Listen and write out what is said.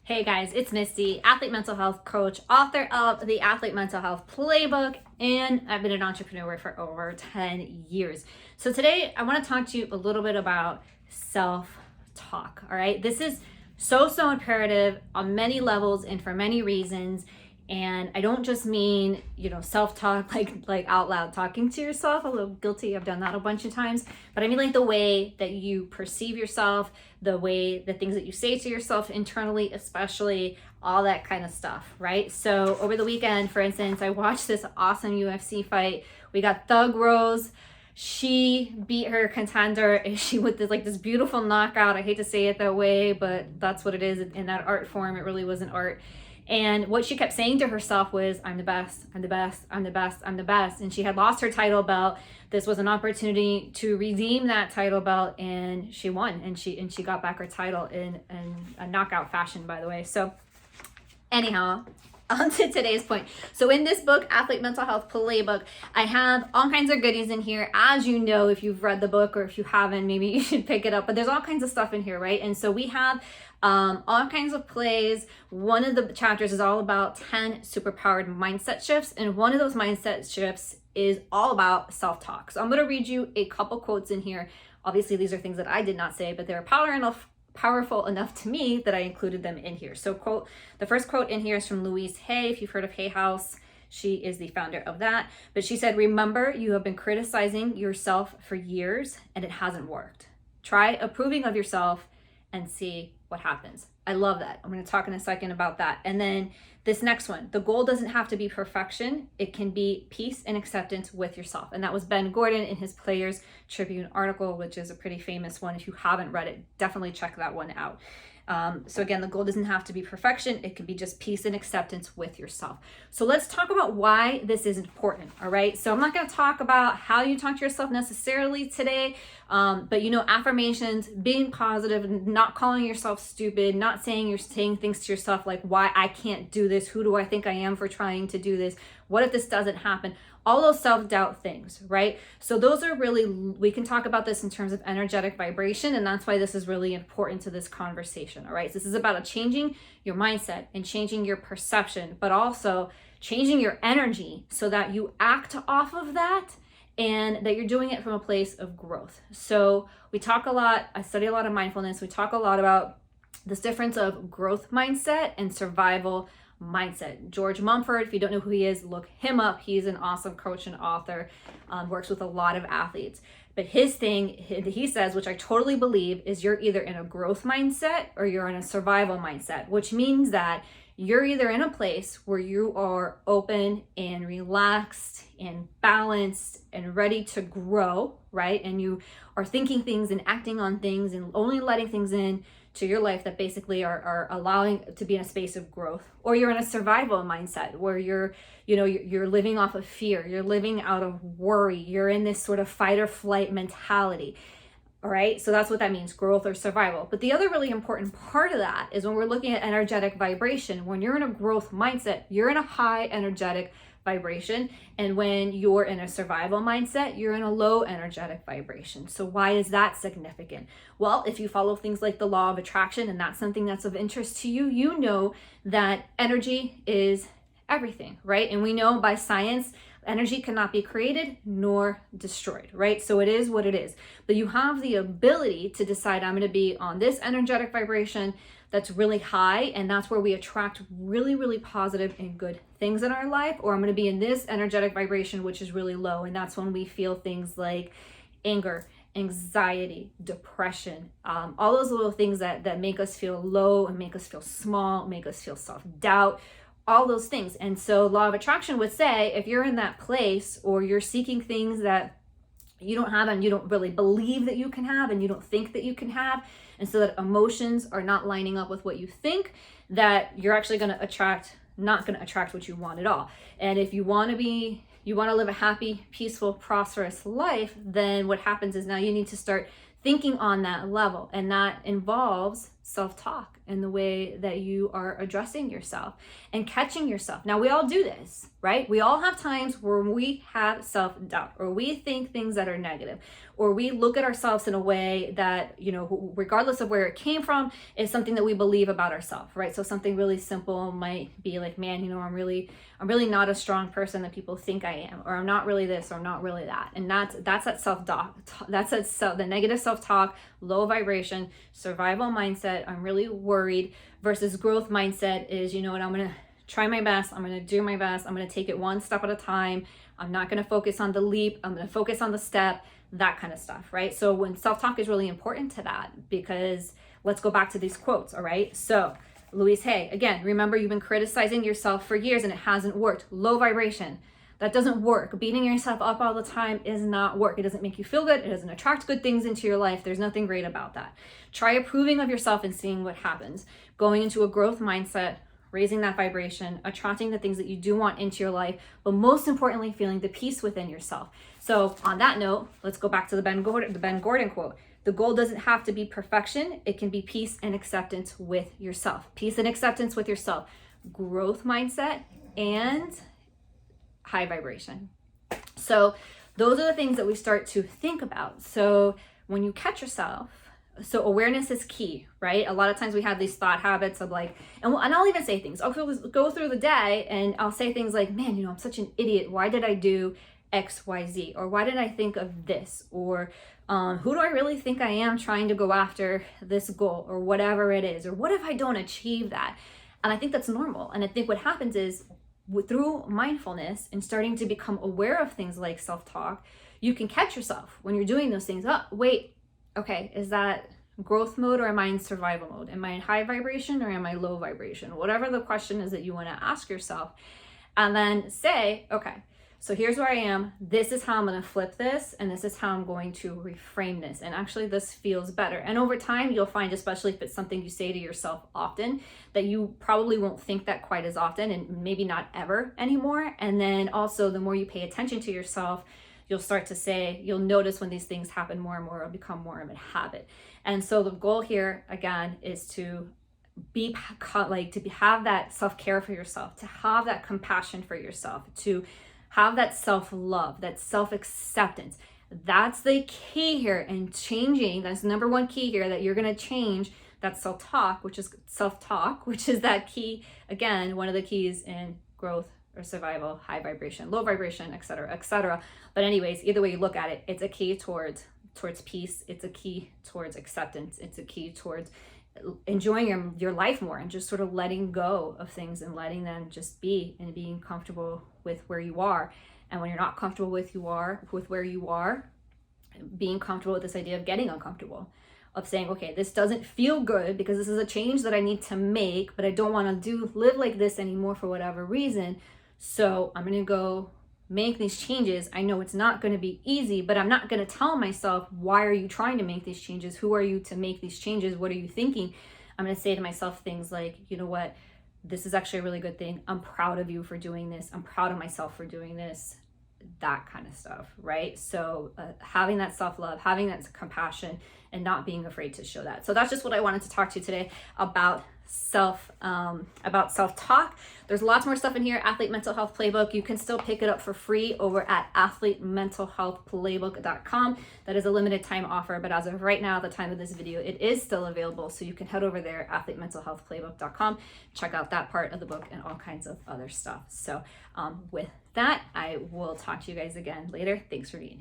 Hey guys, it's Misty, athlete mental health coach, author of the Athlete Mental Health Playbook, and I've been an entrepreneur for over 10 years. So today I want to talk to you a little bit about self-talk, all right? This is so imperative on many levels and for many reasons. And I don't just mean, self-talk like out loud talking to yourself, a little guilty, I've done that a bunch of times, but I mean like the way that you perceive yourself, the things that you say to yourself internally, especially all that kind of stuff, right? So over the weekend, for instance, I watched this awesome UFC fight. We got Thug Rose. She beat her contender with this beautiful knockout. I hate to say it that way, but that's what it is in that art form. It really wasn't art. And what she kept saying to herself was, I'm the best, I'm the best, I'm the best, I'm the best. And she had lost her title belt. This was an opportunity to redeem that title belt, and she won. And she got back her title in a knockout fashion, by the way. So anyhow, on to today's point. So in this book, Athlete Mental Health Playbook, I have all kinds of goodies in here. As you know, if you've read the book, or if you haven't, maybe you should pick it up. But there's all kinds of stuff in here, right? And so we have all kinds of plays. One of the chapters is all about 10 superpowered mindset shifts. And one of those mindset shifts is all about self-talk. So I'm going to read you a couple quotes in here. Obviously, these are things that I did not say, but they're powerful enough to me that I included them in here. So the first quote in here is from Louise Hay. If you've heard of Hay House, she is the founder of that. But she said, remember, you have been criticizing yourself for years and it hasn't worked. Try approving of yourself and see what happens. I love that. I'm going to talk in a second about that. And then this next one, the goal doesn't have to be perfection. It can be peace and acceptance with yourself. And that was Ben Gordon in his Players Tribune article, which is a pretty famous one. If you haven't read it, definitely check that one out. So again, the goal doesn't have to be perfection. It can be just peace and acceptance with yourself. So let's talk about why this is important, all right? So I'm not going to talk about how you talk to yourself necessarily today, but affirmations, being positive, not calling yourself stupid, not saying things to yourself like, why I can't do this, who do I think I am for trying to do this, what if this doesn't happen? All those self-doubt things, right? So those are really, we can talk about this in terms of energetic vibration, and that's why this is really important to this conversation, all right? So this is about changing your mindset and changing your perception, but also changing your energy so that you act off of that and that you're doing it from a place of growth. So we talk a lot, I study a lot of mindfulness, we talk a lot about this difference of growth mindset and survival mindset. George Mumford, if you don't know who he is, look him up. He's an awesome coach and author, works with a lot of athletes. But his thing, he says, which I totally believe, is you're either in a growth mindset or you're in a survival mindset, which means that you're either in a place where you are open and relaxed and balanced and ready to grow, right? And you are thinking things and acting on things and only letting things in to your life that basically are allowing to be in a space of growth, or you're in a survival mindset where you're living off of fear, you're living out of worry, you're in this sort of fight or flight mentality. All right, so that's what that means, growth or survival. But the other really important part of that is when we're looking at energetic vibration, when you're in a growth mindset, you're in a high energetic vibration. And when you're in a survival mindset, you're in a low energetic vibration. So why is that significant? Well, if you follow things like the law of attraction, and that's something that's of interest to you, you know that energy is everything, right? And we know by science, energy cannot be created nor destroyed, right? So it is what it is. But you have the ability to decide, I'm going to be on this energetic vibration that's really high, and that's where we attract really, really positive and good things in our life, or I'm going to be in this energetic vibration, which is really low, and that's when we feel things like anger, anxiety, depression, all those little things that make us feel low and make us feel small, make us feel self-doubt, all those things. And so law of attraction would say, if you're in that place or you're seeking things that you don't have and you don't really believe that you can have and you don't think that you can have, and so that emotions are not lining up with what you think, that you're actually going to not going to attract what you want at all. And if you want to live a happy, peaceful, prosperous life, then what happens is now you need to start thinking on that level, and that involves self-talk. in the way that you are addressing yourself and catching yourself. Now, we all do this, right? We all have times where we have self-doubt, or we think things that are negative, or we look at ourselves in a way that, you know, regardless of where it came from, is something that we believe about ourselves, right? So something really simple might be like, man, you know, I'm really not a strong person that people think I am, or I'm not really this, or I'm not really that. And that's that self-doubt. That's the negative self-talk, low vibration, survival mindset. I'm really worried, versus growth mindset is, you know what, I'm going to try my best. I'm going to do my best. I'm going to take it one step at a time. I'm not going to focus on the leap. I'm going to focus on the step, that kind of stuff, right? So when self-talk is really important to that, because let's go back to these quotes, all right? So Louise Hay, again, remember, you've been criticizing yourself for years and it hasn't worked. Low vibration. That doesn't work. Beating yourself up all the time is not work. It doesn't make you feel good. It doesn't attract good things into your life. There's nothing great about that. Try approving of yourself and seeing what happens. Going into a growth mindset, raising that vibration, attracting the things that you do want into your life, but most importantly, feeling the peace within yourself. So on that note, let's go back to the Ben Gordon quote. The goal doesn't have to be perfection. It can be peace and acceptance with yourself. Peace and acceptance with yourself. Growth mindset and high vibration. So those are the things that we start to think about. So when you catch yourself, so awareness is key, right? A lot of times we have these thought habits of like, and I'll even say things. I'll go through the day and I'll say things like, man, you know, I'm such an idiot. Why did I do X, Y, Z? Or why did I think of this? Or who do I really think I am trying to go after this goal, or whatever it is? Or what if I don't achieve that? And I think that's normal. And I think what happens is, through mindfulness and starting to become aware of things like self-talk, you can catch yourself when you're doing those things. Oh, wait, okay, is that growth mode, or am I in survival mode? Am I in high vibration, or am I low vibration? Whatever the question is that you want to ask yourself, and then say, okay, so here's where I am. This is how I'm going to flip this, and this is how I'm going to reframe this. And actually, this feels better. And over time, you'll find, especially if it's something you say to yourself often, that you probably won't think that quite as often, and maybe not ever anymore. And then also, the more you pay attention to yourself, you'll start to say, you'll notice when these things happen more and more, it'll become more of a habit. And so the goal here, again, is to have that self-care for yourself, to have that compassion for yourself, to have that self-love, that self-acceptance. That's the key here. And changing, that's the number one key here, that you're going to change that self-talk, which is that key, again, one of the keys in growth or survival, high vibration, low vibration, et cetera, et cetera. But anyways, either way you look at it, it's a key towards peace. It's a key towards acceptance. It's a key towards enjoying your life more, and just sort of letting go of things and letting them just be, and being comfortable with where you are. And when you're not comfortable with where you are, being comfortable with this idea of getting uncomfortable, of saying, okay, this doesn't feel good because this is a change that I need to make, but I don't want to live like this anymore for whatever reason. So I'm going to go make these changes. I know it's not going to be easy, but I'm not going to tell myself, why are you trying to make these changes? Who are you to make these changes? What are you thinking? I'm going to say to myself things like, you know what, this is actually a really good thing. I'm proud of you for doing this. I'm proud of myself for doing this. That kind of stuff, right? So having that self-love, having that compassion, and not being afraid to show that. So that's just what I wanted to talk to you today about self-talk. There's lots more stuff in here. Athlete Mental Health Playbook. You can still pick it up for free over at athletementalhealthplaybook.com. That is a limited time offer, but as of right now, the time of this video, it is still available. So you can head over there, athletementalhealthplaybook.com, check out that part of the book and all kinds of other stuff. So with that, I will talk to you guys again later. Thanks for being here.